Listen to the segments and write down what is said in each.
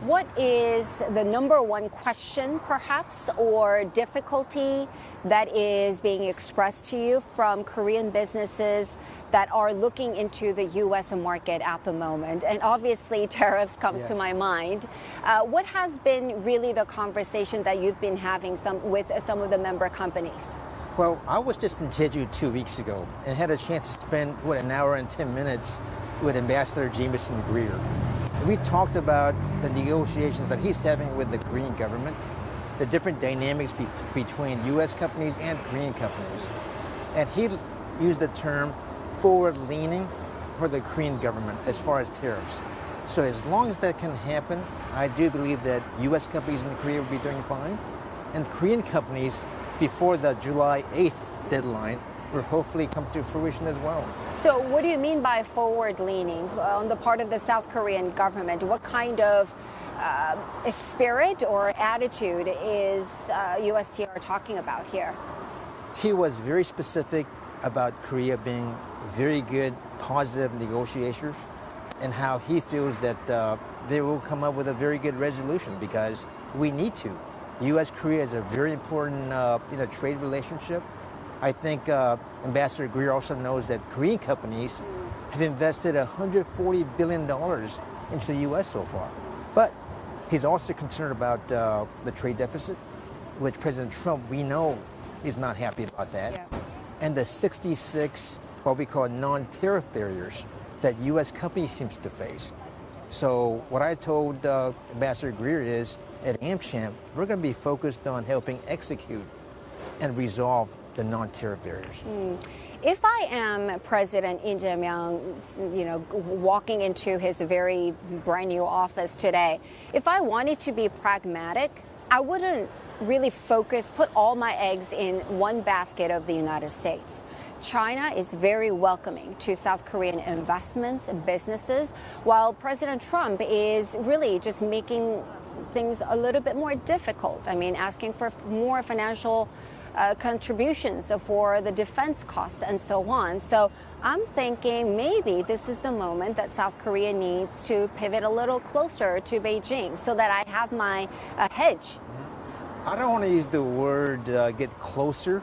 what is the number one question, perhaps, or difficulty that is being expressed to you from Korean businesses that are looking into the U.S. market at the moment? And obviously, tariffs comes to my mind. What has been really the conversation that you've been having with some of the member companies? Well, I was just in Jeju 2 weeks ago and had a chance to spend, an hour and 10 minutes with Ambassador Jameson Greer. We talked about the negotiations that he's having with the Korean government, the different dynamics between U.S. companies and Korean companies. And he used the term forward-leaning for the Korean government as far as tariffs. So as long as that can happen, I do believe that U.S. companies in Korea will be doing fine. And Korean companies, before the July 8th deadline, will hopefully come to fruition as well. So what do you mean by forward-leaning on the part of the South Korean government? What kind of spirit or attitude is USTR talking about here? He was very specific about Korea being very good, positive negotiators, and how he feels that they will come up with a very good resolution because we need to. U.S.-Korea is a very important trade relationship. I think Ambassador Greer also knows that Korean companies have invested $140 billion into the U.S. so far. But he's also concerned about the trade deficit, which President Trump, we know, is not happy about that. Yeah. And the 66, what we call non-tariff barriers that U.S. companies seems to face. So what I told Ambassador Greer is, at AmCham, we're going to be focused on helping execute and resolve the non-tariff barriers. If I am President Lee Jae-myung, walking into his very brand new office today, if I wanted to be pragmatic, I wouldn't really put all my eggs in one basket of the United States. China is very welcoming to South Korean investments and businesses, while President Trump is really just making things a little bit more difficult. I mean, asking for more financial contributions for the defense costs and so on. So I'm thinking maybe this is the moment that South Korea needs to pivot a little closer to Beijing so that I have my hedge. I don't want to use the word get closer,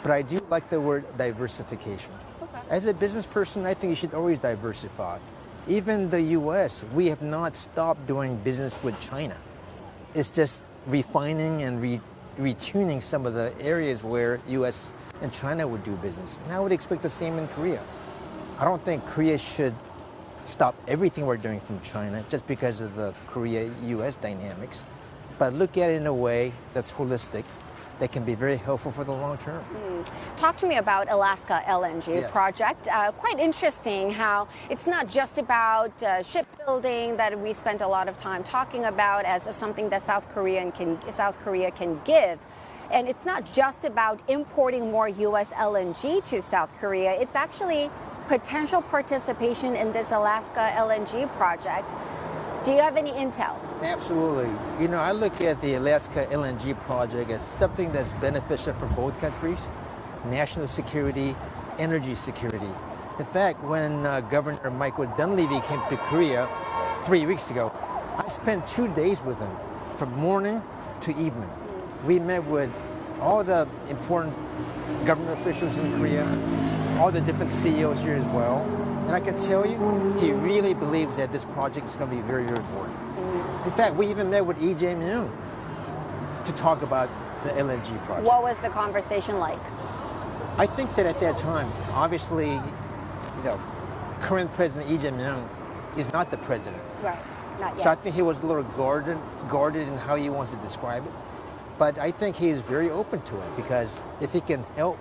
but I do like the word diversification. Okay. As a business person, I think you should always diversify. Even the U.S., we have not stopped doing business with China. It's just refining and retuning some of the areas where U.S. and China would do business. And I would expect the same in Korea. I don't think Korea should stop everything we're doing from China just because of the Korea-U.S. dynamics, but look at it in a way that's holistic, that can be very helpful for the long term. Talk to me about Alaska LNG project. Quite interesting how it's not just about shipbuilding that we spent a lot of time talking about as something that South Korea can give. And it's not just about importing more U.S. LNG to South Korea. It's actually potential participation in this Alaska LNG project. Do you have any intel? Absolutely. I look at the Alaska LNG project as something that's beneficial for both countries, national security, energy security. In fact, when Governor Michael Dunleavy came to Korea 3 weeks ago, I spent 2 days with him from morning to evening. We met with all the important government officials in Korea, all the different CEOs here as well. And I can tell you, he really believes that this project is going to be very, very important. In fact, we even met with Lee Jae-myung to talk about the LNG project. What was the conversation like? I think that at that time, obviously, current President Lee Jae-myung is not the president. Right, not yet. So I think he was a little guarded in how he wants to describe it. But I think he is very open to it because if he can help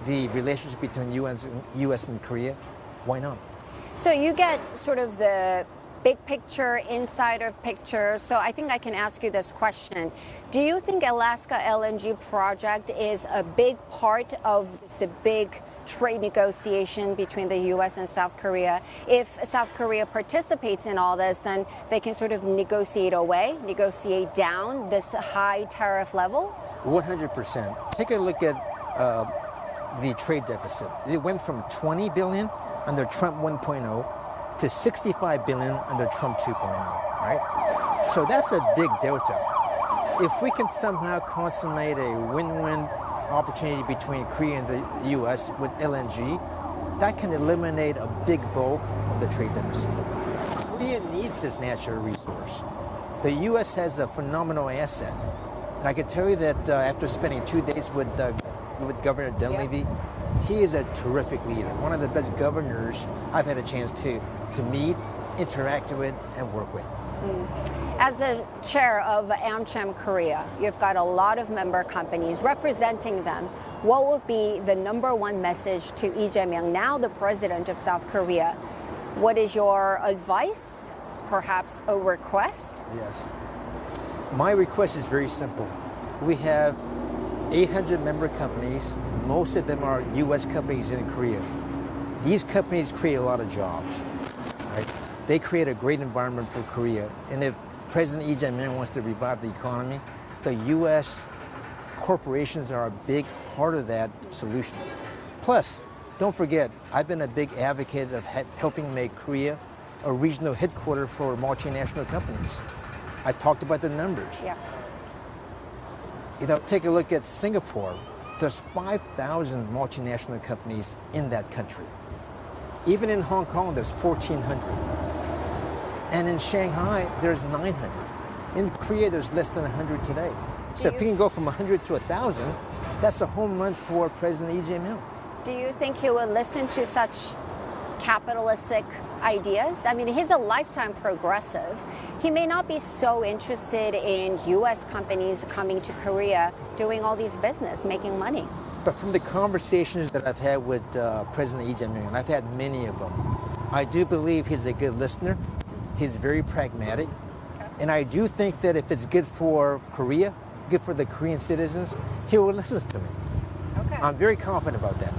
the relationship between U.S. and Korea, why not? So you get sort of the big picture, insider picture. So I think I can ask you this question. Do you think Alaska LNG project is a big part of this big trade negotiation between the U.S. and South Korea? If South Korea participates in all this, then they can sort of negotiate down this high tariff level? 100%. Take a look at the trade deficit. It went from 20 billion under Trump 1.0 to 65 billion under Trump 2.0, right? So that's a big delta. If we can somehow consummate a win-win opportunity between Korea and the U.S. with LNG, that can eliminate a big bulk of the trade deficit. Korea needs this natural resource. The U.S. has a phenomenal asset. And I can tell you that after spending 2 days with Governor Dunleavy, he is a terrific leader, one of the best governors I've had a chance to meet, interact with, and work with. As the chair of AmCham Korea, you've got a lot of member companies representing them. What would be the number one message to Lee Jae-myung, now the president of South Korea? What is your advice? Perhaps a request? Yes. My request is very simple. We have 800 member companies. Most of them are U.S. companies in Korea. These companies create a lot of jobs, right? They create a great environment for Korea. And if President Lee Jae-myung wants to revive the economy, the U.S. corporations are a big part of that solution. Plus, don't forget, I've been a big advocate of helping make Korea a regional headquarters for multinational companies. I talked about the numbers. Yeah. You know, take a look at Singapore. There's 5,000 multinational companies in that country. Even in Hong Kong, there's 1,400. And in Shanghai, there's 900. In Korea, there's less than 100 today. So if we can go from 100 to 1,000, that's a home run for President Lee Jae-myung. Do you think he would listen to such capitalistic ideas? I mean, he's a lifetime progressive. He may not be so interested in U.S. companies coming to Korea, doing all these business, making money. But from the conversations that I've had with President Lee Jae-myung, and I've had many of them, I do believe he's a good listener. He's very pragmatic. And I do think that if it's good for Korea, good for the Korean citizens, he will listen to me. Okay. I'm very confident about that.